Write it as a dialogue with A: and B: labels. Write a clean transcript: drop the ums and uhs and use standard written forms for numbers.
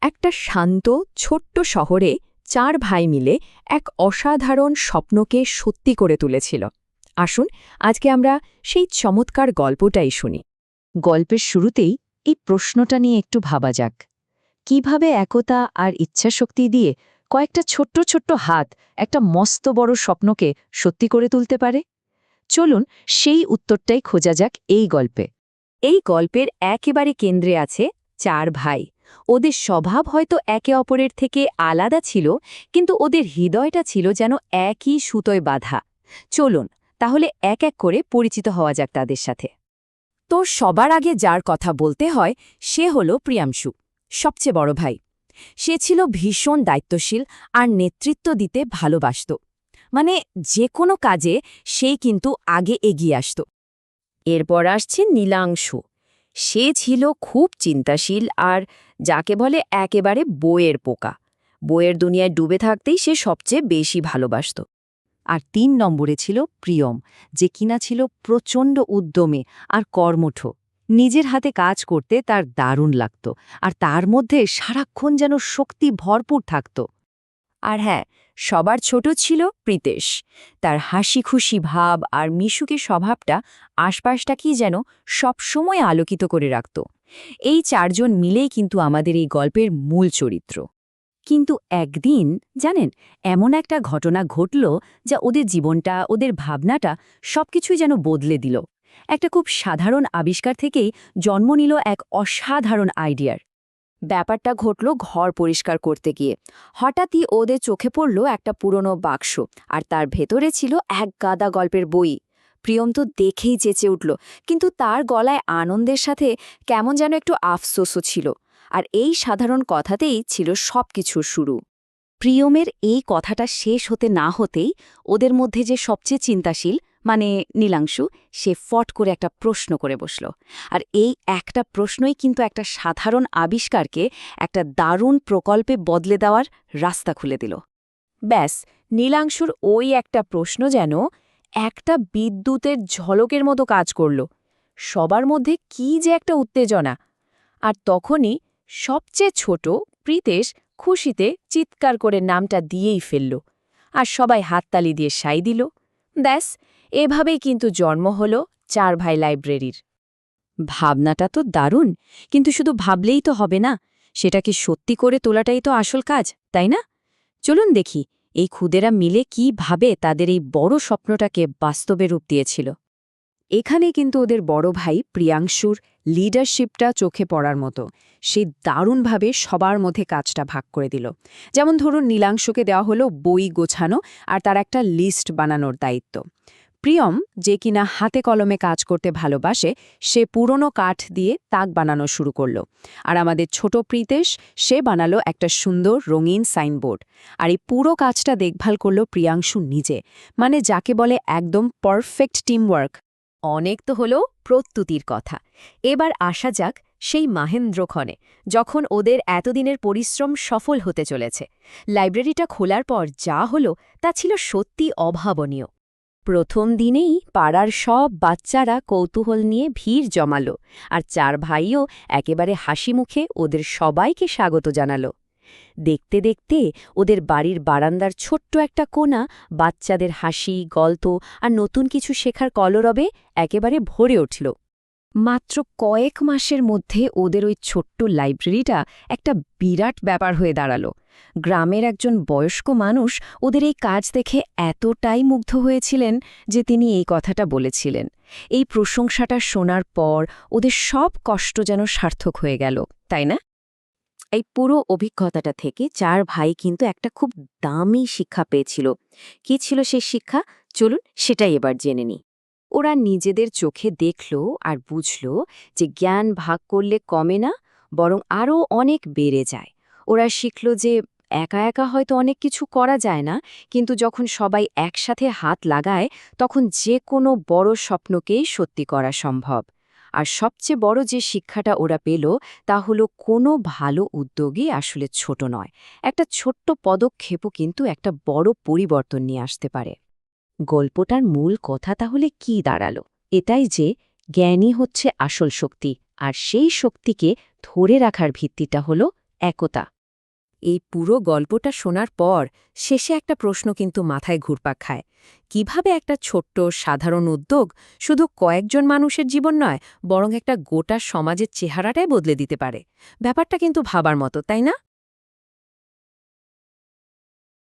A: একটা শান্ত ছোট্ট শহরে 4 ভাই মিলে এক অসাধারণ স্বপ্নকে সত্যি করে তুলেছিল। আসুন আজকে আমরা সেই চমৎকার গল্পটাই শুনি।
B: গল্পের শুরুতেই এই প্রশ্নটা নিয়ে একটু ভাবা যাক। কিভাবে একতা আর ইচ্ছাশক্তি দিয়ে কয়েকটা ছোট্ট ছোট্ট হাত একটা মস্ত বড় স্বপ্নকে সত্যি করে তুলতে পারে? চলুন সেই উত্তরটাই খোঁজা যাক এই গল্পে।
A: এই গল্পের একেবারে কেন্দ্রে আছে 4 ভাই। ওদের স্বভাব হয়তো একে অপরের থেকে আলাদা ছিল, কিন্তু ওদের হৃদয়টা ছিল যেন একই সুতোয় বাঁধা। চলুন তাহলে এক এক করে পরিচিত হওয়া যাক তাদের সাথে। তো সবার আগে যার কথা বলতে হয় সে হল প্রিয়াংশু, সবচেয়ে বড় ভাই। সে ছিল ভীষণ দায়িত্বশীল আর নেতৃত্ব দিতে ভালোবাসত। মানে যে কোনো কাজে সেই কিন্তু আগে এগিয়ে আসত। এরপর আসছে নীলাংশু। সে ছিল খুব চিন্তাশীল আর যাকে বলে একেবারে বইয়ের পোকা। বইয়ের দুনিয়ায় ডুবে থাকতেই সে সবচেয়ে বেশি ভালোবাসত।
B: আর ৩ নম্বরে ছিল প্রিয়ম, যে কিনা ছিল প্রচণ্ড উদ্যমী আর কর্মঠ। নিজের হাতে কাজ করতে তার দারুণ লাগত, আর তার মধ্যে সারাক্ষণ যেন শক্তি ভরপুর থাকত।
A: আর হ্যাঁ, সবার ছোট ছিল প্রীতেশ। তার হাসি খুশি ভাব আর মিশুকে স্বভাবটা আশপাশটাকেই যেন সবসময় আলোকিত করে রাখত। এই 4 জন মিলেই কিন্তু আমাদের এই গল্পের মূল চরিত্র। কিন্তু একদিন জানেন, এমন একটা ঘটনা ঘটল যা ওদের জীবনটা, ওদের ভাবনাটা সবকিছুই যেন বদলে দিল। একটা খুব সাধারণ আবিষ্কার থেকেই জন্ম নিল এক অসাধারণ আইডিয়ার। ব্যাপারটা ঘটল ঘর পরিষ্কার করতে গিয়ে। হঠাৎই ওদের চোখে পড়ল একটা পুরনো বাক্স, আর তার ভেতরে ছিল এক গাদা গল্পের বই। প্রিয়ম তো দেখেই চেঁচে উঠল, কিন্তু তার গলায় আনন্দের সাথে কেমন যেন একটু আফসোসও ছিল। আর এই সাধারণ কথাতেই ছিল সবকিছুর শুরু। প্রিয়মের এই কথাটা শেষ হতে না হতেই ওদের মধ্যে যে সবচেয়ে চিন্তাশীল, মানে নীলাংশু, সে ফট করে একটা প্রশ্ন করে বসল। আর এই একটা প্রশ্নই কিন্তু একটা সাধারণ আবিষ্কারকে একটা দারুণ প্রকল্পে বদলে দেওয়ার রাস্তা খুলে দিল। ব্যাস, নীলাংশুর ওই একটা প্রশ্ন যেন একটা বিদ্যুতের ঝলকের মতো কাজ করল। সবার মধ্যে কি যে একটা উত্তেজনা! আর তখনই সবচেয়ে ছোট প্রীতেশ খুশিতে চিৎকার করে নামটা দিয়েই ফেলল, আর সবাই হাততালি দিয়ে সাই দিল। ব্যাস, এভাবেই কিন্তু জন্ম হল 4 ভাই লাইব্রেরির। ভাবনাটা তো দারুণ, কিন্তু শুধু ভাবলেই তো হবে না, সেটাকে সত্যি করে তোলাটাই তো আসল কাজ, তাই না? চলুন দেখি এই খুদেরা মিলে কিভাবে তাদের এই বড় স্বপ্নটাকে বাস্তবে রূপ দিয়েছিল। এখানে কিন্তু ওদের বড় ভাই প্রিয়াংশুর লিডারশিপটা চোখে পড়ার মতো। সে দারুণভাবে সবার মধ্যে কাজটা ভাগ করে দিল। যেমন ধরুন, নীলাংশুকে দেওয়া হলো বই গোছানো আর তার একটা লিস্ট বানানোর দায়িত্ব। প্রিয়ম, যে কিনা হাতে কলমে কাজ করতে ভালোবাসে, সে পুরনো কাঠ দিয়ে তাক বানানো শুরু করল। আর আমাদের ছোট প্রীতেশ, সে বানালো একটা সুন্দর রঙিন সাইনবোর্ড। আর এই পুরো কাজটা দেখভাল করল প্রিয়াংশু নিজে, মানে যাকে বলে একদম পারফেক্ট টিমওয়ার্ক। অনেক তো হলো প্রস্তুতির কথা। এবার আসা যাক সেই মাহেন্দ্রক্ষণে, যখন ওদের এতদিনের পরিশ্রম সফল হতে চলেছে। লাইব্রেরিটা খোলার পর যা হলো তা ছিল সত্যি অভাবনীয়। প্রথম দিনেই পাড়ার সব বাচ্চারা কৌতূহল নিয়ে ভিড় জমালো, আর 4 ভাইও একেবারে হাসি মুখে ওদের সবাইকে স্বাগত জানালো। দেখতে দেখতে ওদের বাড়ির বারান্দার ছোট্ট একটা কোণা বাচ্চাদের হাসি, গল্প আর নতুন কিছু শেখার কলরবে একেবারে ভরে উঠল। মাত্র কয়েক মাসের মধ্যে ওদের ওই ছোট্ট লাইব্রেরিটা একটা বিরাট ব্যাপার হয়ে দাঁড়ালো। গ্রামের একজন বয়স্ক মানুষ ওদের এই কাজ দেখে এতটাই মুগ্ধ হয়েছিলেন যে তিনি এই কথাটা বলেছিলেন। এই প্রশংসাটা শোনার পর ওদের সব কষ্ট যেন সার্থক হয়ে গেল, তাই না? এই পুরো অভিজ্ঞতাটা থেকে 4 ভাই কিন্তু একটা খুব দামি শিক্ষা পেয়েছিল। কি ছিল সেই শিক্ষা? চলুন সেটাই এবার জেনে নিই। ওরা নিজেদের চোখে দেখল আর বুঝল যে জ্ঞান ভাগ করলে কমে না, বরং আরও অনেক বেড়ে যায়। ওরা শিখল যে একা একা হয়তো অনেক কিছু করা যায় না, কিন্তু যখন সবাই একসাথে হাত লাগায় তখন যে কোনো বড় স্বপ্নকেই সত্যি করা সম্ভব। আর সবচেয়ে বড় যে শিক্ষাটা ওরা পেল তা হলো কোনো ভালো উদ্যোগই আসলে ছোট নয়। একটা ছোট্ট পদক্ষেপও কিন্তু একটা বড় পরিবর্তন নিয়ে আসতে পারে। গল্পটার মূল কথা তাহলে কি দাঁড়ালো? এটাই যে জ্ঞানই হচ্ছে আসল শক্তি, আর সেই শক্তিকে ধরে রাখার ভিত্তিটা হলো একতা। এই পুরো গল্পটা শোনার পর শেষে একটা প্রশ্ন কিন্তু মাথায় ঘুরপাক খায়। কিভাবে একটা ছোট্ট সাধারণ উদ্যোগ শুধু কয়েকজন মানুষের জীবন নয়, বরং একটা গোটা সমাজের চেহারাটাই বদলে দিতে পারে? ব্যাপারটা কিন্তু ভাবার মতো, তাই না?